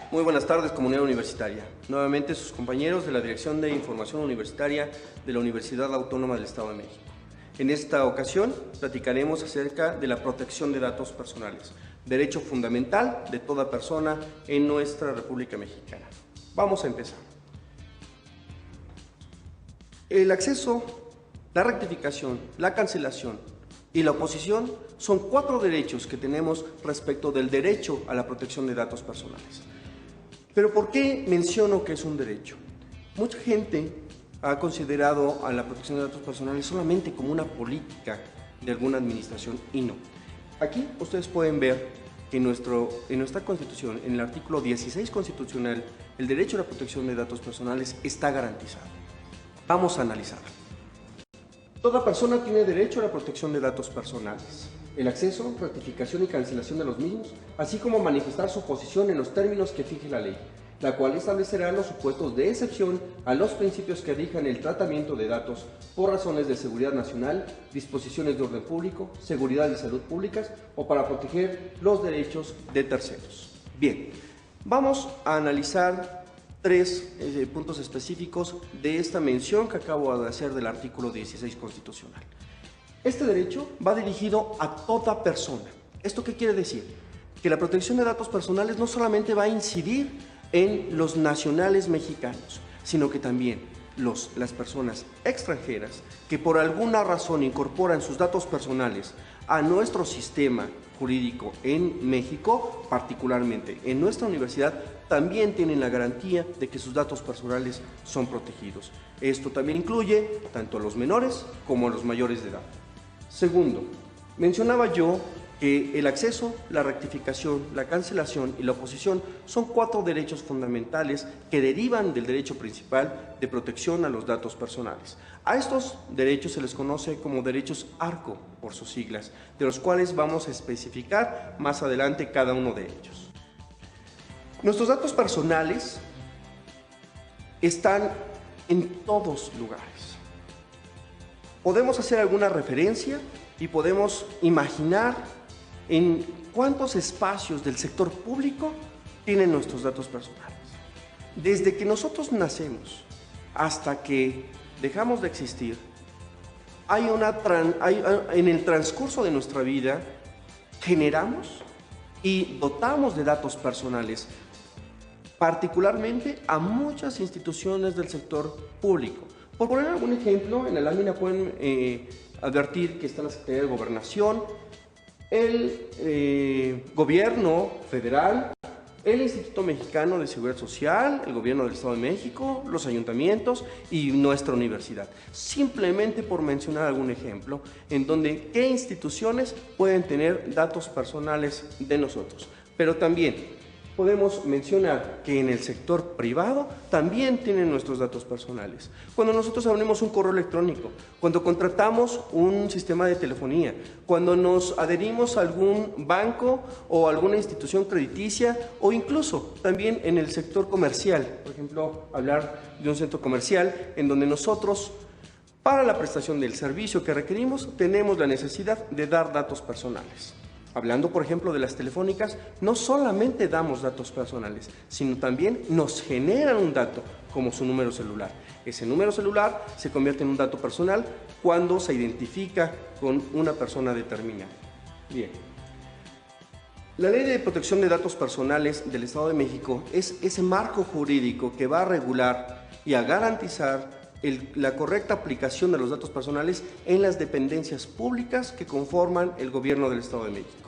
Muy buenas tardes, comunidad universitaria. Nuevamente sus compañeros de la Dirección de Información Universitaria de la Universidad Autónoma del Estado de México. En esta ocasión platicaremos acerca de la protección de datos personales, derecho fundamental de toda persona en nuestra República Mexicana. Vamos a empezar. El acceso, la rectificación, la cancelación y la oposición son 4 derechos que tenemos respecto del derecho a la protección de datos personales. Pero ¿por qué menciono que es un derecho? Mucha gente ha considerado a la protección de datos personales solamente como una política de alguna administración y no. Aquí ustedes pueden ver que en nuestra Constitución, en el artículo 16 constitucional, el derecho a la protección de datos personales está garantizado. Vamos a analizarlo. Toda persona tiene derecho a la protección de datos personales, el acceso, rectificación y cancelación de los mismos, así como manifestar su posición en los términos que fije la ley, la cual establecerá los supuestos de excepción a los principios que rijan el tratamiento de datos por razones de seguridad nacional, disposiciones de orden público, seguridad y salud públicas o para proteger los derechos de terceros. Bien, vamos a analizar 3 puntos específicos de esta mención que acabo de hacer del artículo 16 constitucional. Este derecho va dirigido a toda persona. ¿Esto qué quiere decir? Que la protección de datos personales no solamente va a incidir en los nacionales mexicanos, sino que también las personas extranjeras que por alguna razón incorporan sus datos personales a nuestro sistema jurídico en México, particularmente en nuestra universidad, también tienen la garantía de que sus datos personales son protegidos. Esto también incluye tanto a los menores como a los mayores de edad. Segundo, mencionaba yo que el acceso, la rectificación, la cancelación y la oposición son 4 derechos fundamentales que derivan del derecho principal de protección a los datos personales. A estos derechos se les conoce como derechos ARCO, por sus siglas, de los cuales vamos a especificar más adelante cada uno de ellos. Nuestros datos personales están en todos lugares. Podemos hacer alguna referencia y podemos imaginar en cuántos espacios del sector público tienen nuestros datos personales. Desde que nosotros nacemos hasta que dejamos de existir, en el transcurso de nuestra vida generamos y dotamos de datos personales, particularmente a muchas instituciones del sector público. Por poner algún ejemplo, en la lámina pueden advertir que está la Secretaría de Gobernación, el Gobierno Federal, el Instituto Mexicano de Seguridad Social, el Gobierno del Estado de México, los ayuntamientos y nuestra universidad. Simplemente por mencionar algún ejemplo en donde qué instituciones pueden tener datos personales de nosotros. Pero también podemos mencionar que en el sector privado también tienen nuestros datos personales. Cuando nosotros abrimos un correo electrónico, cuando contratamos un sistema de telefonía, cuando nos adherimos a algún banco o alguna institución crediticia o incluso también en el sector comercial, por ejemplo, hablar de un centro comercial en donde nosotros, para la prestación del servicio que requerimos, tenemos la necesidad de dar datos personales. Hablando, por ejemplo, de las telefónicas, no solamente damos datos personales, sino también nos generan un dato, como su número celular. Ese número celular se convierte en un dato personal cuando se identifica con una persona determinada. Bien. La Ley de Protección de Datos Personales del Estado de México es ese marco jurídico que va a regular y a garantizar la correcta aplicación de los datos personales en las dependencias públicas que conforman el Gobierno del Estado de México.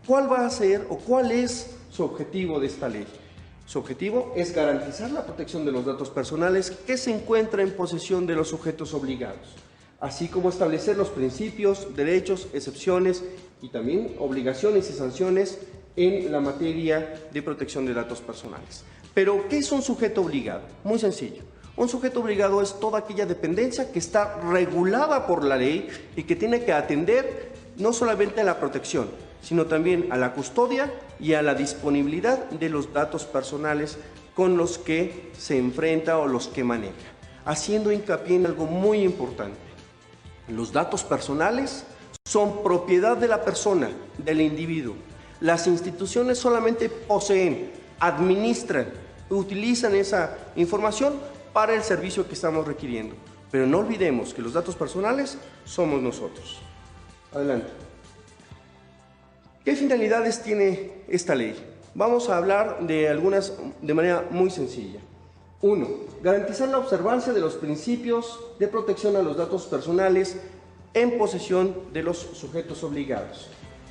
¿Cuál va a ser o cuál es su objetivo de esta ley? Su objetivo es garantizar la protección de los datos personales que se encuentran en posesión de los sujetos obligados, así como establecer los principios, derechos, excepciones y también obligaciones y sanciones en la materia de protección de datos personales. Pero, ¿qué es un sujeto obligado? Muy sencillo. Un sujeto obligado es toda aquella dependencia que está regulada por la ley y que tiene que atender no solamente a la protección, sino también a la custodia y a la disponibilidad de los datos personales con los que se enfrenta o los que maneja. Haciendo hincapié en algo muy importante. Los datos personales son propiedad de la persona, del individuo. Las instituciones solamente poseen administran, utilizan esa información para el servicio que estamos requiriendo. Pero no olvidemos que los datos personales somos nosotros. Adelante. ¿Qué finalidades tiene esta ley? Vamos a hablar de algunas de manera muy sencilla. 1. Garantizar la observancia de los principios de protección a los datos personales en posesión de los sujetos obligados.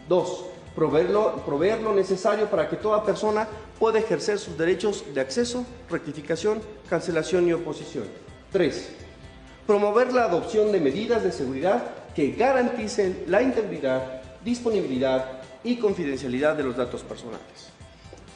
2. Proveer lo necesario para que toda persona pueda ejercer sus derechos de acceso, rectificación, cancelación y oposición. 3. Promover la adopción de medidas de seguridad que garanticen la integridad, disponibilidad y confidencialidad de los datos personales.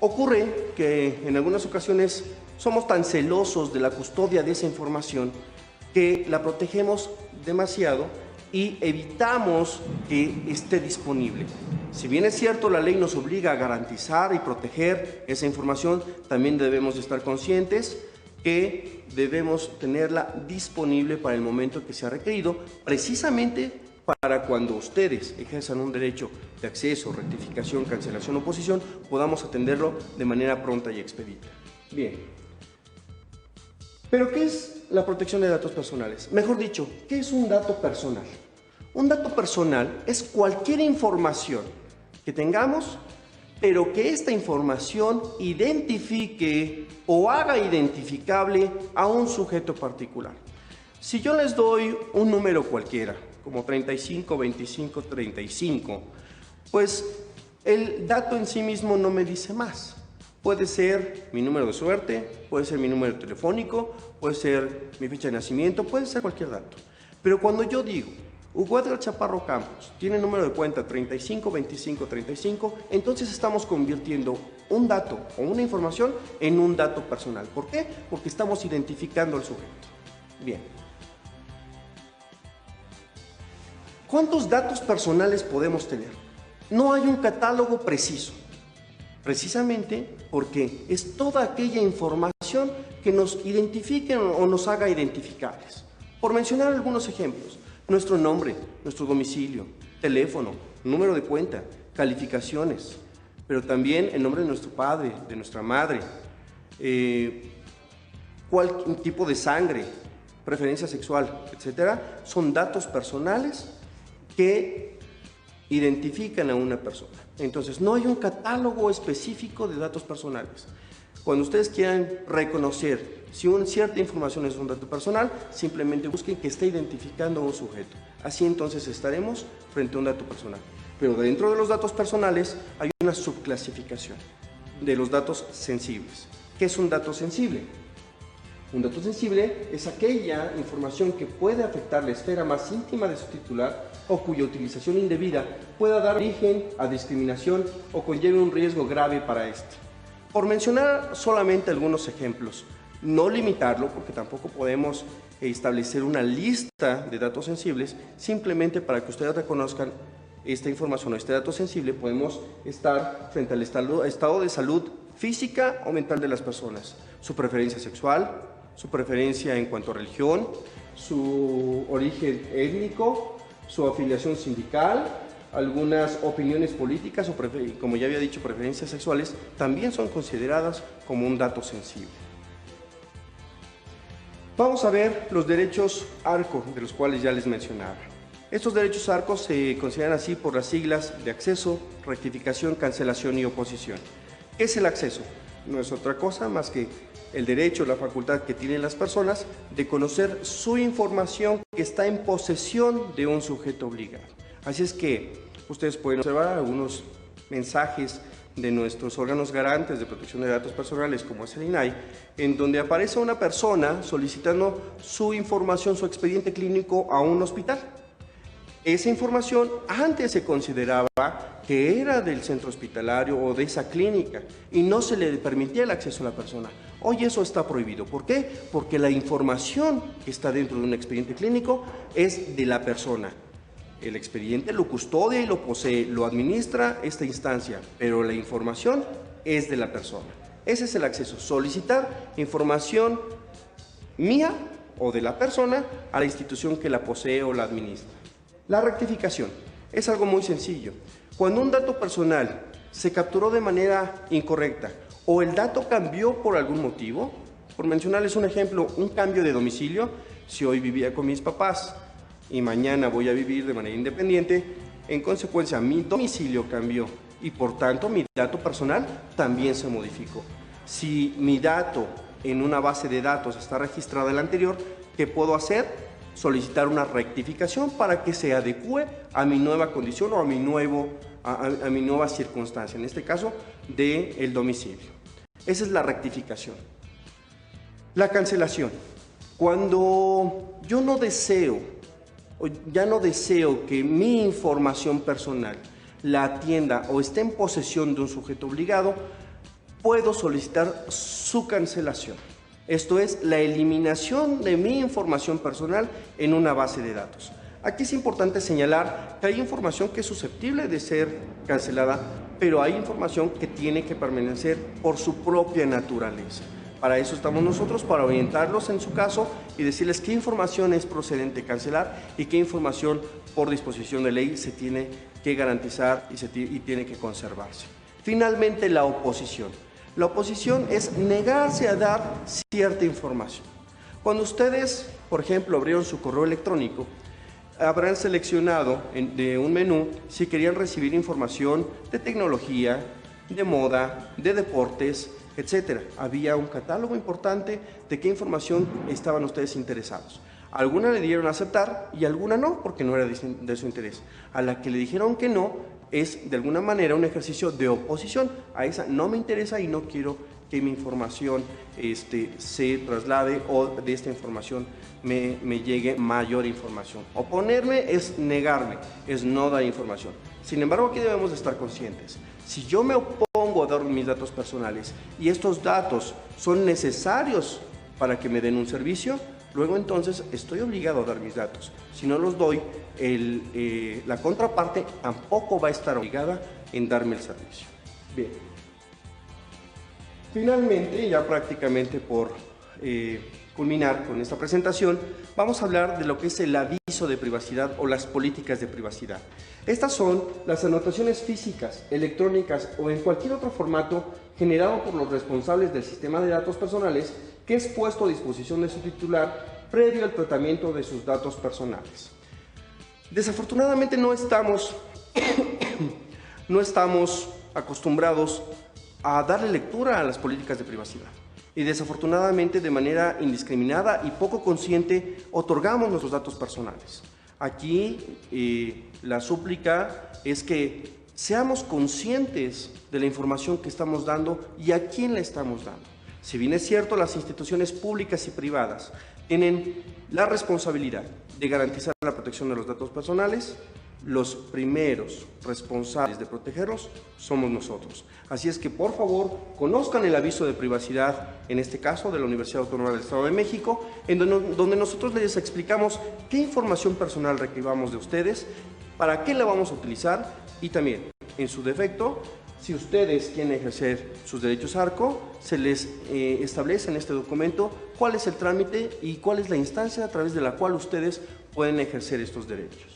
Ocurre que en algunas ocasiones somos tan celosos de la custodia de esa información que la protegemos demasiado y evitamos que esté disponible. Si bien es cierto, la ley nos obliga a garantizar y proteger esa información, también debemos estar conscientes que debemos tenerla disponible para el momento que sea requerido, precisamente para cuando ustedes ejerzan un derecho de acceso, rectificación, cancelación o oposición, podamos atenderlo de manera pronta y expedita. Bien. ¿Pero qué es la protección de datos personales? Mejor dicho, ¿qué es un dato personal? Un dato personal es cualquier información que tengamos, pero que esta información identifique o haga identificable a un sujeto particular. Si yo les doy un número cualquiera, como 35, 25, 35, pues el dato en sí mismo no me dice más. Puede ser mi número de suerte, puede ser mi número telefónico, puede ser mi fecha de nacimiento, puede ser cualquier dato. Pero cuando yo digo, Hugo Edgar Chaparro Campos tiene número de cuenta 35, 25, 35, entonces estamos convirtiendo un dato o una información en un dato personal. ¿Por qué? Porque estamos identificando al sujeto. Bien. ¿Cuántos datos personales podemos tener? No hay un catálogo preciso, precisamente porque es toda aquella información que nos identifique o nos haga identificables. Por mencionar algunos ejemplos, nuestro nombre, nuestro domicilio, teléfono, número de cuenta, calificaciones, pero también el nombre de nuestro padre, de nuestra madre, cuál tipo de sangre, preferencia sexual, etcétera, son datos personales que identifican a una persona. Entonces, no hay un catálogo específico de datos personales. Cuando ustedes quieran reconocer si cierta información es un dato personal, simplemente busquen que esté identificando a un sujeto. Así entonces estaremos frente a un dato personal. Pero dentro de los datos personales hay una subclasificación de los datos sensibles. ¿Qué es un dato sensible? Un dato sensible es aquella información que puede afectar la esfera más íntima de su titular o cuya utilización indebida pueda dar origen a discriminación o conlleve un riesgo grave para éste. Por mencionar solamente algunos ejemplos, no limitarlo porque tampoco podemos establecer una lista de datos sensibles, simplemente para que ustedes reconozcan esta información o este dato sensible, podemos estar frente al estado de salud física o mental de las personas, su preferencia sexual, su preferencia en cuanto a religión, su origen étnico, su afiliación sindical, algunas opiniones políticas o, como ya había dicho, preferencias sexuales, también son consideradas como un dato sensible. Vamos a ver los derechos ARCO, de los cuales ya les mencionaba. Estos derechos ARCO se consideran así por las siglas de acceso, rectificación, cancelación y oposición. ¿Qué es el acceso? No es otra cosa más que el derecho, la facultad que tienen las personas de conocer su información que está en posesión de un sujeto obligado. Así es que ustedes pueden observar algunos mensajes de nuestros órganos garantes de protección de datos personales, como es el INAI, en donde aparece una persona solicitando su información, su expediente clínico a un hospital. Esa información antes se consideraba que era del centro hospitalario o de esa clínica y no se le permitía el acceso a la persona. Hoy eso está prohibido. ¿Por qué? Porque la información que está dentro de un expediente clínico es de la persona. El expediente lo custodia y lo posee, lo administra esta instancia, pero la información es de la persona. Ese es el acceso, solicitar información mía o de la persona a la institución que la posee o la administra. La rectificación es algo muy sencillo. Cuando un dato personal se capturó de manera incorrecta o el dato cambió por algún motivo. Por mencionarles un ejemplo, un cambio de domicilio. Si hoy vivía con mis papás y mañana voy a vivir de manera independiente, en consecuencia mi domicilio cambió y por tanto mi dato personal también se modificó. Si mi dato en una base de datos está registrada el anterior, ¿qué puedo hacer? Solicitar una rectificación para que se adecue a mi nueva condición o a mi nueva circunstancia, en este caso del domicilio. Esa es la rectificación. La cancelación. Cuando yo no deseo, o ya no deseo que mi información personal la atienda o esté en posesión de un sujeto obligado, puedo solicitar su cancelación. Esto es la eliminación de mi información personal en una base de datos. Aquí es importante señalar que hay información que es susceptible de ser cancelada, pero hay información que tiene que permanecer por su propia naturaleza. Para eso estamos nosotros, para orientarlos en su caso y decirles qué información es procedente cancelar y qué información por disposición de ley se tiene que garantizar y tiene que conservarse. Finalmente, la oposición. La oposición es negarse a dar cierta información. Cuando ustedes, por ejemplo, abrieron su correo electrónico, habrán seleccionado de un menú si querían recibir información de tecnología, de moda, de deportes, etcétera. Había un catálogo importante de qué información estaban ustedes interesados. Alguna le dieron a aceptar y alguna no, porque no era de su interés. A la que le dijeron que no, es de alguna manera un ejercicio de oposición. A esa no me interesa y no quiero que mi información se traslade o de esta información me llegue mayor información. Oponerme es negarme, es no dar información. Sin embargo, aquí debemos de estar conscientes. Si yo me opongo a dar mis datos personales y estos datos son necesarios para que me den un servicio, luego entonces estoy obligado a dar mis datos. Si no los doy, la contraparte tampoco va a estar obligada en darme el servicio. Bien. Finalmente, ya prácticamente por culminar con esta presentación, vamos a hablar de lo que es el aviso de privacidad o las políticas de privacidad. Estas son las anotaciones físicas, electrónicas o en cualquier otro formato generado por los responsables del sistema de datos personales que es puesto a disposición de su titular previo al tratamiento de sus datos personales. Desafortunadamente no estamos acostumbrados a darle lectura a las políticas de privacidad. Y desafortunadamente, de manera indiscriminada y poco consciente, otorgamos nuestros datos personales. Aquí la súplica es que seamos conscientes de la información que estamos dando y a quién la estamos dando. Si bien es cierto, las instituciones públicas y privadas tienen la responsabilidad de garantizar la protección de los datos personales, los primeros responsables de protegerlos somos nosotros. Así es que, por favor, conozcan el aviso de privacidad, en este caso de la Universidad Autónoma del Estado de México, en donde nosotros les explicamos qué información personal recibamos de ustedes, para qué la vamos a utilizar y también, en su defecto, si ustedes quieren ejercer sus derechos ARCO, se les establece en este documento cuál es el trámite y cuál es la instancia a través de la cual ustedes pueden ejercer estos derechos.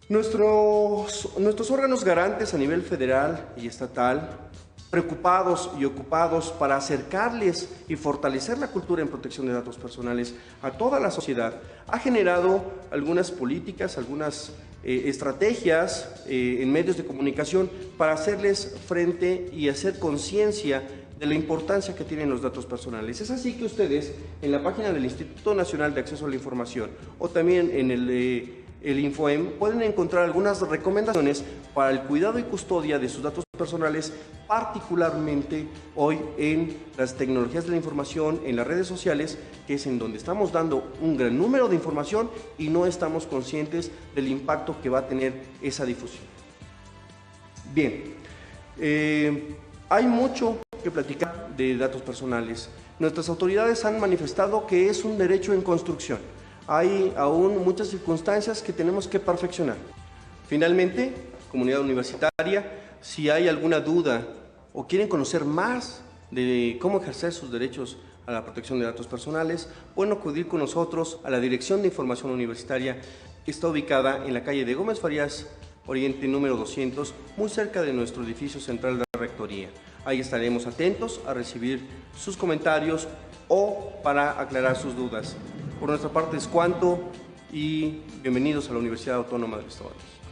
Nuestros órganos garantes a nivel federal y estatal, preocupados y ocupados para acercarles y fortalecer la cultura en protección de datos personales a toda la sociedad, ha generado algunas políticas, algunas estrategias en medios de comunicación para hacerles frente y hacer conciencia de la importancia que tienen los datos personales. Es así que ustedes, en la página del Instituto Nacional de Acceso a la Información o también en el InfoEM, pueden encontrar algunas recomendaciones para el cuidado y custodia de sus datos personales, particularmente hoy en las tecnologías de la información, en las redes sociales, que es en donde estamos dando un gran número de información y no estamos conscientes del impacto que va a tener esa difusión. Bien, hay mucho que platicar de datos personales. Nuestras autoridades han manifestado que es un derecho en construcción. Hay aún muchas circunstancias que tenemos que perfeccionar. Finalmente, comunidad universitaria, si hay alguna duda o quieren conocer más de cómo ejercer sus derechos a la protección de datos personales, pueden acudir con nosotros a la Dirección de Información Universitaria, que está ubicada en la calle de Gómez Farías Oriente número 200, muy cerca de nuestro edificio central de la Rectoría. Ahí estaremos atentos a recibir sus comentarios o para aclarar sus dudas. Por nuestra parte es cuanto y bienvenidos a la Universidad Autónoma del Estado de México.